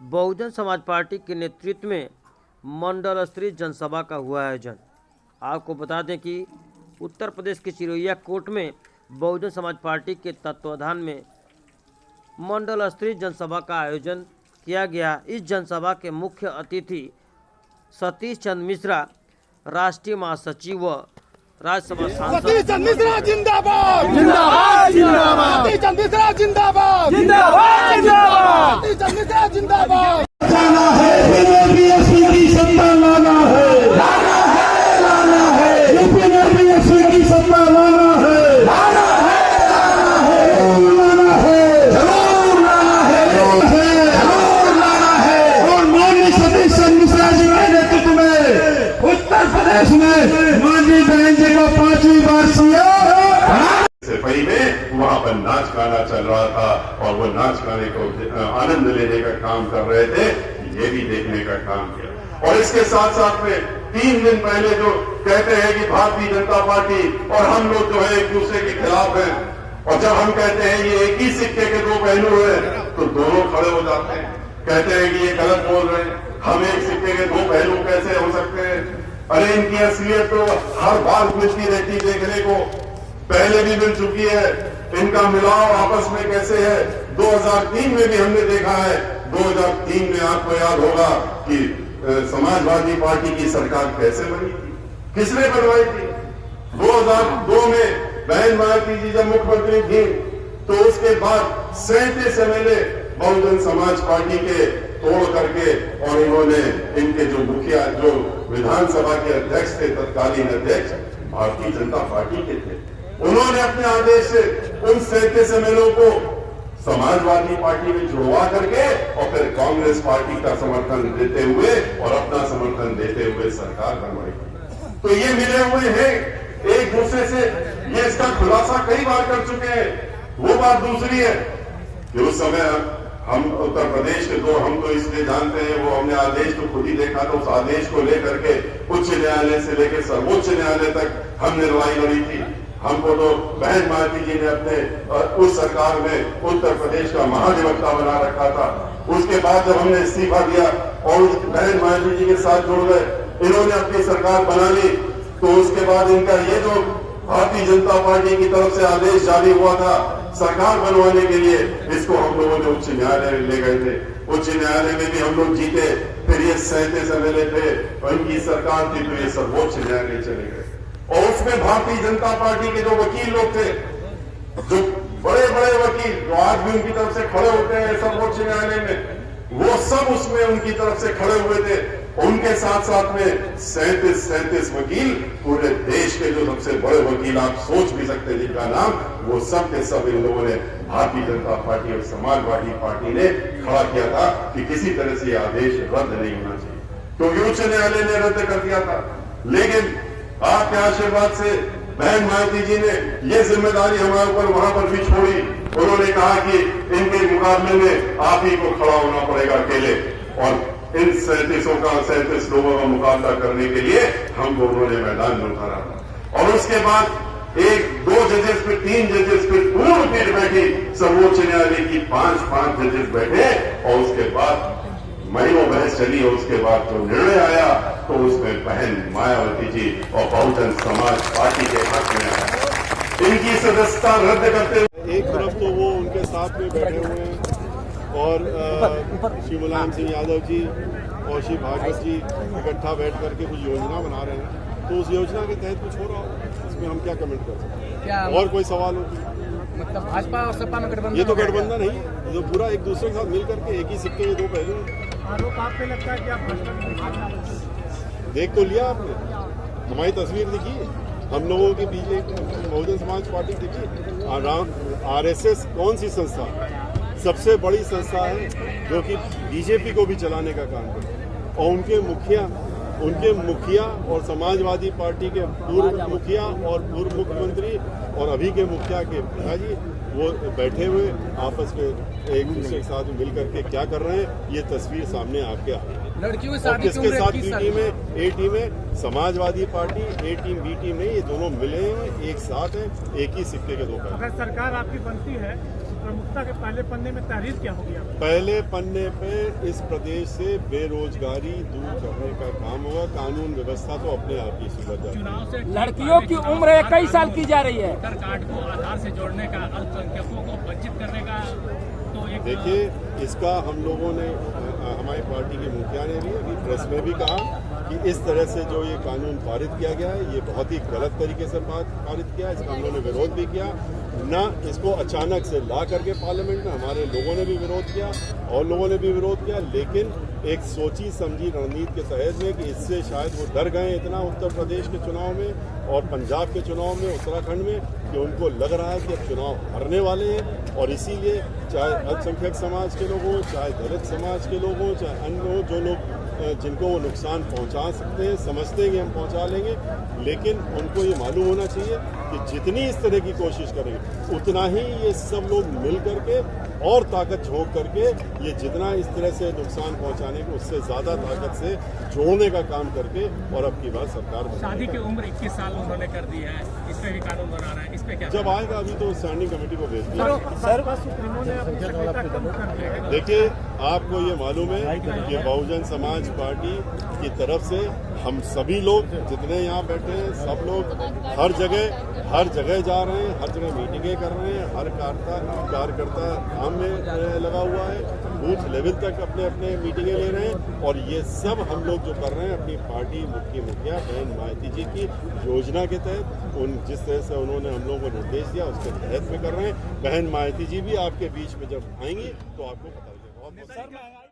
Bahujan Samaj party के नेतृत्व में मंडल स्तरीय जनसभा का हुआ आयोजन। आपको बता दें कि उत्तर प्रदेश के चिरैया कोट में बहुजन समाज पार्टी के तत्वाधान में मंडल स्तरीय जनसभा का आयोजन किया गया। इस जनसभा के मुख्य अतिथि सतीश चंद्र मिश्रा, राष्ट्रीय महासचिव व राज्यसभा सांसद। सतीश चंद्र मिश्रा जिंदाबाद जिंदाबाद जिंदाबाद। सतीश चंद्र मिश्रा जिंदाबाद जिंदाबाद जिंदाबाद। सतीश चंद्र मिश्रा जिंदाबाद। लाना है यूपीएससी की सत्ता लाना है, लाना है, लाना है यूपीएससी की सत्ता लाना है, लाना है, लाना है, लाना है, जरूर लाना है, जरूर लाना है। और माननीय सतीश चंद्र मिश्रा जी के नेतृत्व में उत्तर प्रदेश में माननीय बहन जी को 5वीं बार सीएम सिपाही में वहाँ पर नाच गाना चल रहा था और वो नाच गाने को आनंद लेने का काम कर रहे थे, ये भी देखने का काम किया। और इसके साथ साथ में 3 दिन पहले जो कहते हैं कि भारतीय जनता पार्टी और हम लोग जो है एक दूसरे के खिलाफ हैं, और जब हम कहते हैं ये एक ही सिक्के के 2 पहलू हैं, तो दोनों खड़े हो जाते हैं, कहते हैं कि ये गलत बोल रहे हैं, हम एक सिक्के के 2 पहलू कैसे हो सकते हैं। अरे इनकी असलियत तो हर बार मिलती रहती देखने को, पहले भी मिल चुकी है। इनका मिलाव आपस में कैसे है 2003 में भी हमने देखा है। 2003 में आपको याद होगा कि समाजवादी पार्टी की सरकार कैसे बनी थी, किसने बनवाई थी। 2002 में बहन मायावती जी जब मुख्यमंत्री थी तो उसके बाद 37 एमएलए बहुजन समाज पार्टी के तोड़ करके, और इन्होंने इनके जो मुखिया जो विधानसभा के अध्यक्ष थे, तत्कालीन अध्यक्ष भारतीय जनता पार्टी के थे, उन्होंने अपने आदेश से उन 37 एमएलए को समाजवादी पार्टी में जुड़वा करके और फिर कांग्रेस पार्टी का समर्थन देते हुए और अपना समर्थन देते हुए सरकार बनवाई। तो ये मिले हुए हैं एक दूसरे से, ये इसका खुलासा कई बार कर चुके हैं। वो बात दूसरी है कि उस समय हम उत्तर प्रदेश के हम तो इसलिए जानते हैं, वो हमने आदेश तो खुद ही देखा था, उस आदेश को लेकर के उच्च न्यायालय से लेकर सर्वोच्च न्यायालय तक हमने लड़ाई लड़ी थी। हमको तो बहन मायावती जी ने अपने उस सरकार में उत्तर प्रदेश का महाधिवक्ता बना रखा था। उसके बाद जब हमने इस्तीफा दिया और उस बहन मायावती जी के साथ जुड़ गए, इन्होंने अपनी सरकार बना ली, तो उसके बाद इनका ये जो भारतीय जनता पार्टी की तरफ से आदेश जारी हुआ था सरकार बनवाने के लिए, इसको हम लोगों ने उच्च न्यायालय में ले गए थे। उच्च न्यायालय में भी हम लोग जीते, फिर ये 37 एमएलए थे, उनकी सरकार थी, तो ये सर्वोच्च न्यायालय चले गए। और उसमें भारतीय जनता पार्टी के जो वकील लोग थे, जो बड़े बड़े वकील जो आज भी उनकी तरफ से खड़े होते हैं सर्वोच्च न्यायालय में, वो सब उसमें उनकी तरफ से खड़े हुए थे। उनके साथ साथ में 37 वकील, पूरे देश के जो सबसे बड़े वकील आप सोच भी सकते हैं जिनका नाम, वो सब के सब इन लोगों ने भारतीय जनता पार्टी और समाजवादी पार्टी ने खड़ा किया था कि किसी तरह से यह आदेश रद्द नहीं होना चाहिए, क्योंकि उच्च न्यायालय ने रद्द कर दिया था। लेकिन आपके आशीर्वाद से बहन मायावती जी ने यह जिम्मेदारी हमारे ऊपर वहां पर भी छोड़ी। उन्होंने कहा कि इनके मुकाबले में आप ही को खड़ा होना पड़ेगा अकेले, और इन 37 लोगों का मुकाबला करने के लिए हमको उन्होंने मैदान में उतारा था। और उसके बाद 1-2 जजेस पे 3 जजेस पे पूर्ण पीठ बैठी, सर्वोच्च न्यायालय की 5 जजेस बैठे, और उसके बाद महीनों बहस चली, और उसके बाद जो निर्णय आया तो उसमें बहन मायावती जी और बहुजन समाज पार्टी के हक में आया। इनकी सदस्यता रद्द करते हुए एक तरफ तो वो उनके साथ में बैठे हुए हैं और श्री मुलायम सिंह यादव जी और श्री भागवत जी इकट्ठा बैठ करके कुछ योजना बना रहे हैं, तो उस योजना के तहत कुछ हो रहा हो, इसमें हम क्या कमेंट कर सकते हैं। और कोई सवाल हो मतलब भाजपा और सपा में गठबंधन, ये तो गठबंधन नहीं है, जो पूरा एक दूसरे के साथ मिल करके एक ही सिक्के के 2 पहलू। आरोप आप पे लगता है कि आप देख तो लिया आपने, हमारी तस्वीर दिखी, हम लोगों के बीच एक बहुजन समाज पार्टी दिखी। आरएसएस कौन सी संस्था, सबसे बड़ी संस्था है जो कि बीजेपी को भी चलाने का काम करे, और उनके मुखिया और समाजवादी पार्टी के पूर्व मुखिया और पूर्व मुख्यमंत्री और अभी के मुखिया के पिताजी वो बैठे हुए आपस में एक दूसरे के साथ मिल करके क्या कर रहे हैं, ये तस्वीर सामने आपके आ रही है। लड़कियों की शादी किसके साथ बी टीम है, ए टीम है, समाजवादी पार्टी, ए टीम बी टीम नहीं, ये दोनों मिले हैं, एक साथ हैं, एक ही सिक्के के 2 पहलू। अगर सरकार आपकी बनती है प्रमुखता के पहले पन्ने में तहरीर क्या होगी आप? पहले पन्ने पे इस प्रदेश से बेरोजगारी दूर करने का काम होगा। कानून व्यवस्था तो अपने आप ही सुधर जाएगी। चुनाव से लड़कियों की उम्र 21 साल की जा रही है। वोटर कार्ड को आधार से जोड़ने का, अल्पसंख्यकों को वंचित करने का, तो एक देखिए, इसका हम लोगों ने, हमारी पार्टी के मुखिया ने भी अभी प्रेस में भी कहा कि इस तरह से जो ये कानून पारित किया गया है, ये बहुत ही गलत तरीके से पारित किया है। इसका हम लोगों ने विरोध भी किया। न इसको अचानक से ला करके पार्लियामेंट में हमारे लोगों ने भी विरोध किया और लोगों ने भी विरोध किया, लेकिन एक सोची समझी रणनीति के तहत में कि इससे शायद वो डर गए इतना उत्तर प्रदेश के चुनाव में और पंजाब के चुनाव में, उत्तराखंड में, कि उनको लग रहा है कि अब चुनाव हारने वाले हैं। और इसीलिए चाहे अल्पसंख्यक समाज के लोग हों, चाहे दलित समाज के लोग हों, चाहे अन्य हों, जो लोग जिनको वो नुकसान पहुंचा सकते हैं, समझते हैं कि हम पहुंचा लेंगे, लेकिन उनको ये मालूम होना चाहिए कि जितनी इस तरह की कोशिश करेंगे उतना ही ये सब लोग मिल करके और ताकत झोंक करके ये जितना इस तरह से नुकसान पहुंचाने को उससे ज़्यादा ताकत से जोड़ने का काम करके और अब की बात सरकार शादी की उम्र 21 साल उन्होंने कर दी है, इस पे भी कानून बना रहा है, इस पे क्या? जब आएगा अभी तो स्टैंडिंग कमेटी को भेज दिया। सुप्रीमो ने अपनी सक्रियता कम कर दी है। देखिए, आपको ये मालूम है कि बहुजन समाज पार्टी की तरफ से हम सभी लोग जितने यहाँ बैठे हैं, सब लोग हर जगह जा रहे हैं, हर जगह मीटिंगें कर रहे हैं, हर कार्यकर्ता काम में लगा हुआ है, बूथ लेवल तक अपने अपने मीटिंगें ले रहे हैं। और ये सब हम लोग जो कर रहे हैं अपनी पार्टी मुखिया बहन माइती जी की योजना के तहत, जिस तरह से उन्होंने हम लोगों को निर्देश दिया उसके तहत में कर रहे हैं। बहन माइती जी भी आपके बीच में जब आएंगी तो आपको बता देंगे। बहुत बहुत